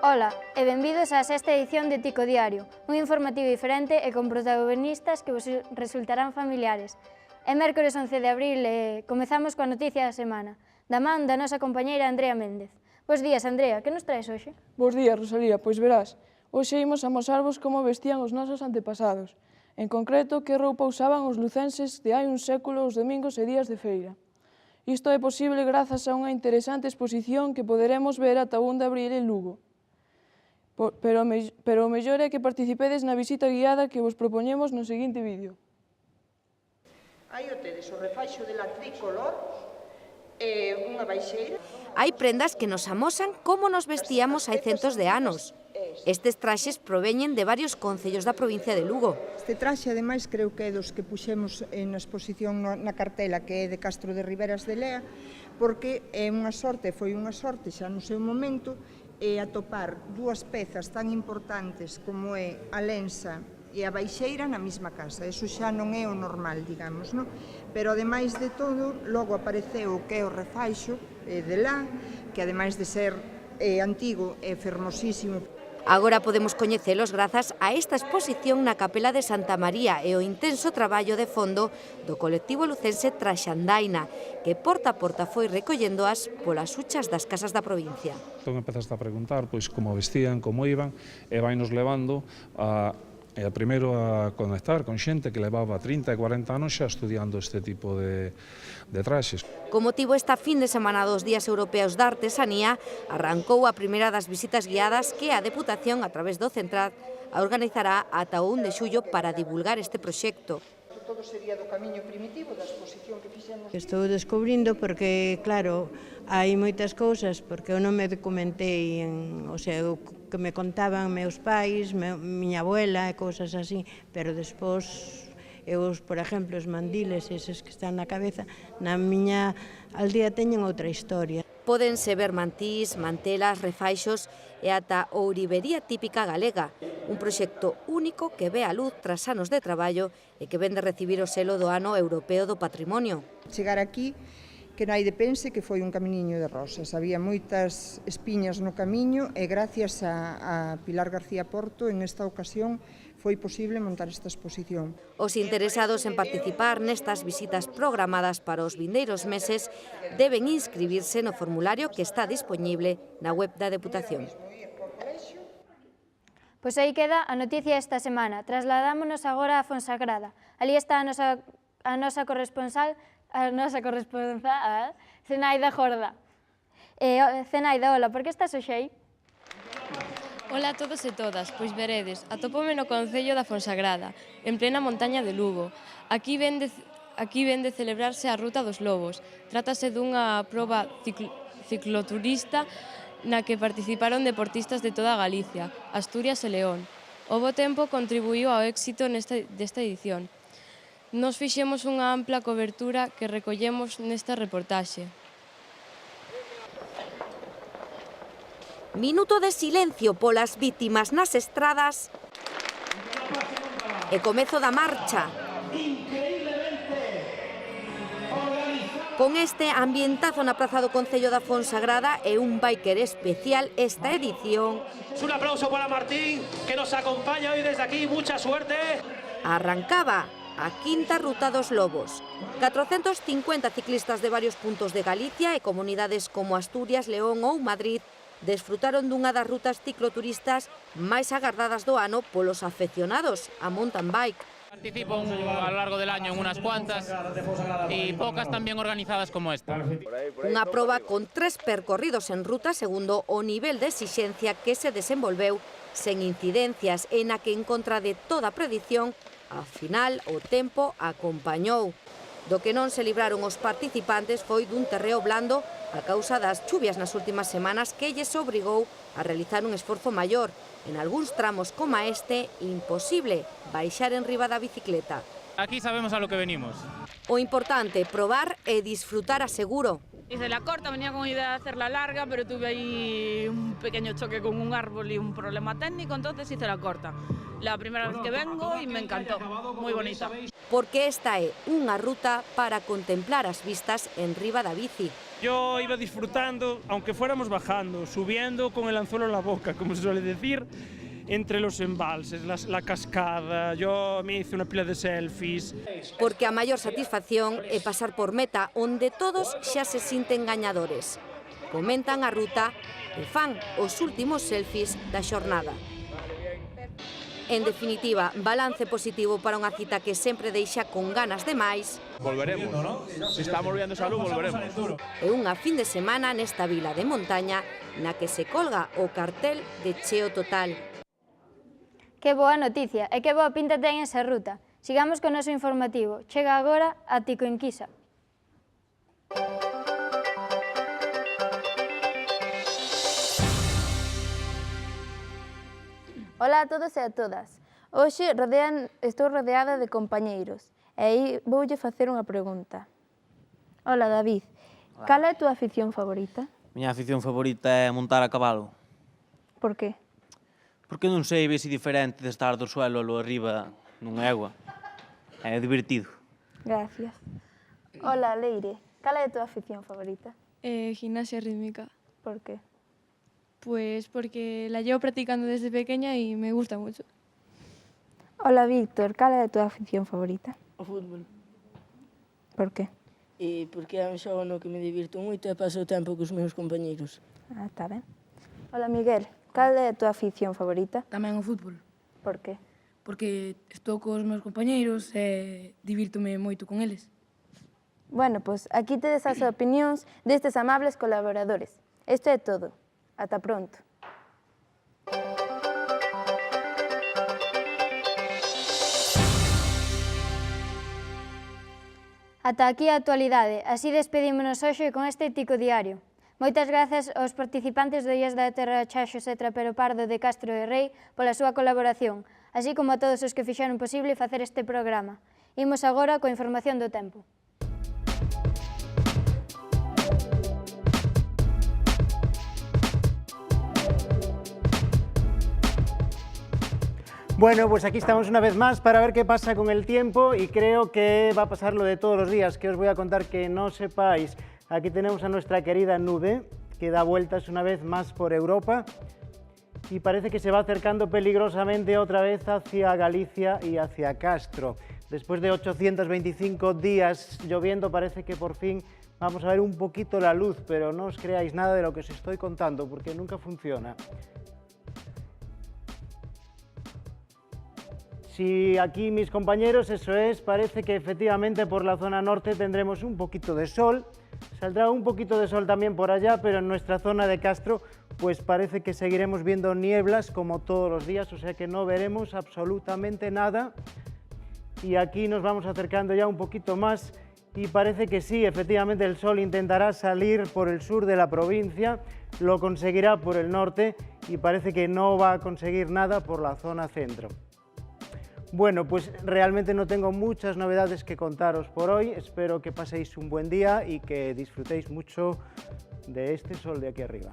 Ola e benvidos á sexta edición de Tico Diario, un informativo diferente e con protagonistas que vos resultarán familiares. É mércores 11 de abril e comezamos coa noticia da semana, da man da nosa compañeira Andrea Méndez. Bos días, Andrea, que nos traes hoxe? Bos días, Rosalía, pois verás, hoxe imos amosarvos como vestían os nosos antepasados, en concreto que roupa usaban os lucenses de hai un século os domingos e días de feira. Isto é posible grazas a unha interesante exposición que poderemos ver ata o 1 de abril en Lugo. Pero o mellor é que participedes na visita guiada que vos propoñemos no seguinte vídeo. Aí o tedes o refaixo de la tricolor e unha baixeira. Hai prendas que nos amosan como nos vestíamos hai centos de anos. Estes traxes proveñen de varios concellos da provincia de Lugo. Este traxe, ademais, creo que é dos que puxemos na exposición na cartela, que é de Castro de Riberas de Lea, porque é unha sorte, foi unha sorte xa no seu momento, atopar dúas pezas tan importantes como é a lensa e a baixeira na mesma casa. Eso xa non é o normal, digamos, non? Pero, ademais de todo, logo apareceu o que é o refaixo de lá, que ademais de ser antigo é fermosísimo. Agora podemos coñecelos grazas a esta exposición na Capela de Santa María e o intenso traballo de fondo do colectivo lucense Traxandaina, que porta a porta foi recollendoas polas huchas das casas da provincia. Entón empezaste a preguntar pois como vestían, como iban, e vainos levando a primeiro a conectar con xente que levaba 30 e 40 anos xa estudiando este tipo de traxes. Con motivo esta fin de semana dos Días Europeos da Artesanía, arrancou a primeira das visitas guiadas que a Deputación, a través do Centrad, organizará ata o 1 de xullo para divulgar este proxecto. Todo sería do camiño primitivo da exposición que fixemos. Estou descubrindo porque, claro, hai moitas cousas, porque eu non me documentei, o sea, o que me contaban meus pais, miña abuela e cousas así, pero despois, eu, por exemplo, os mandiles, eses que están na cabeza, na miña aldea teñen outra historia. Pódense ver mantís, mantelas, refaixos e ata ourivería típica galega, un proxecto único que ve a luz tras anos de traballo e que vén de recibir o selo do Ano Europeo do Patrimonio. Chegar aquí, que naide pense que foi un camiño de rosas. Había moitas espiñas no camiño e gracias a Pilar García Porto en esta ocasión foi posible montar esta exposición. Os interesados en participar nestas visitas programadas para os vindeiros meses deben inscribirse no formulario que está dispoñible na web da Deputación. Pois aí queda a noticia esta semana. Trasladámonos agora a Fonsagrada. Ali está a nosa corresponsal, Zenaida Jorda. Zenaida, hola, por que estás hoxe aí? Ola a todos e todas, pois veredes, atópome no Concello da Fonsagrada, en plena montaña de Lugo. Aquí ven de celebrarse a Ruta dos Lobos. Trátase dunha proba cicloturista na que participaron deportistas de toda Galicia, Asturias e León. O bo tempo contribuíu ao éxito desta edición. Nos fixemos unha ampla cobertura que recollemos nesta reportaxe. Minuto de silencio polas vítimas nas estradas e comezo da marcha. Con este ambientazo na praza do Concello da Fonsagrada e un biker especial esta edición. Un aplauso para Martín, que nos acompaña hoy desde aquí, mucha suerte. Arrancaba a quinta Ruta dos Lobos. 450 ciclistas de varios puntos de Galicia e comunidades como Asturias, León ou Madrid desfrutaron dunha das rutas cicloturistas máis agardadas do ano polos afeccionados a mountain bike. Participo a lo largo del año en unas cuantas y pocas tan bien organizadas como esta. Unha proba con 3 percorridos en ruta segundo o nivel de exixencia que se desenvolveu sen incidencias e na que en contra de toda predición, ao final o tempo acompañou. Do que non se libraron os participantes foi dun terreo blando a causa das chuvias nas últimas semanas que lles obrigou a realizar un esforzo maior. En algúns tramos como este, imposible baixar en riba da bicicleta. Aquí sabemos a lo que venimos. O importante, probar e disfrutar a seguro. Hice la corta, venía con idea de hacerla larga, pero tuve ahí un pequeño choque con un árbol y un problema técnico, entonces hice la corta. La primera vez que vengo y me encantó, moi bonita. Porque esta é unha ruta para contemplar as vistas en riba da bici. Yo iba disfrutando, aunque fuéramos bajando, subiendo con el anzuelo en la boca, como se suele decir, entre los embalses, la cascada. Yo me hice una pila de selfies. Porque a maior satisfacción é pasar por meta onde todos xa se sinten gañadores. Comentan a ruta e fan os últimos selfies da xornada. En definitiva, balance positivo para unha cita que sempre deixa con ganas de máis. Volveremos, ¿no? Si estamos viendo salud, volveremos. E unha fin de semana nesta vila de montaña na que se colga o cartel de cheo total. Que boa noticia e que boa pinta ten esa ruta. Sigamos con o noso informativo. Chega agora a Tico Enquisa. Ola a todos e a todas. Hoxe estou rodeada de compañeiros e aí voulle facer unha pregunta. Ola, David, cal é a túa afición favorita? Miña afición favorita é montar a cabalo. Por qué? Porque non sei, vese diferente de estar do suelo lo arriba nunha egua. É divertido. Gracias. Ola, Leire, cal é a túa afición favorita? Gimnasia rítmica. Por qué? Pues porque la llevo practicando desde pequeña y me gusta mucho. Ola, Víctor, cal é a túa afición favorita? O fútbol. Por qué? Porque é un xogo no que me divirto moito e paso o tempo cos meus compañeiros. Está ben. Ola, Miguel, cal é a túa afición favorita? Tamén o fútbol. Por qué? Porque estou cos meus compañeiros e divírtome moito con eles. Bueno, pois aquí tedes as opinións destes amables colaboradores. Isto é todo. Ata pronto. Ata aquí a actualidade. Así despedímonos hoxe con este Tico Diario. Moitas grazas aos participantes do Días da Terra Xaxo e Trapero Pardo de Castro de Rei pola súa colaboración, así como a todos os que fixeron posible facer este programa. Imos agora coa información do tempo. Bueno, pues aquí estamos una vez más para ver qué pasa con el tiempo y creo que va a pasar lo de todos los días, que os voy a contar que no sepáis. Aquí tenemos a nuestra querida nube, que da vueltas una vez más por Europa y parece que se va acercando peligrosamente otra vez hacia Galicia y hacia Castro. Después de 825 días lloviendo parece que por fin vamos a ver un poquito la luz, pero no os creáis nada de lo que os estoy contando porque nunca funciona. Si aquí mis compañeros, eso es, parece que efectivamente por la zona norte tendremos un poquito de sol, saldrá un poquito de sol también por allá, pero en nuestra zona de Castro pues parece que seguiremos viendo nieblas como todos los días, o sea que no veremos absolutamente nada. Y aquí nos vamos acercando ya un poquito más y parece que sí, efectivamente el sol intentará salir por el sur de la provincia, lo conseguirá por el norte y parece que no va a conseguir nada por la zona centro. Bueno, pues realmente no tengo muchas novedades que contaros por hoy. Espero que paséis un buen día y que disfrutéis mucho de este sol de aquí arriba.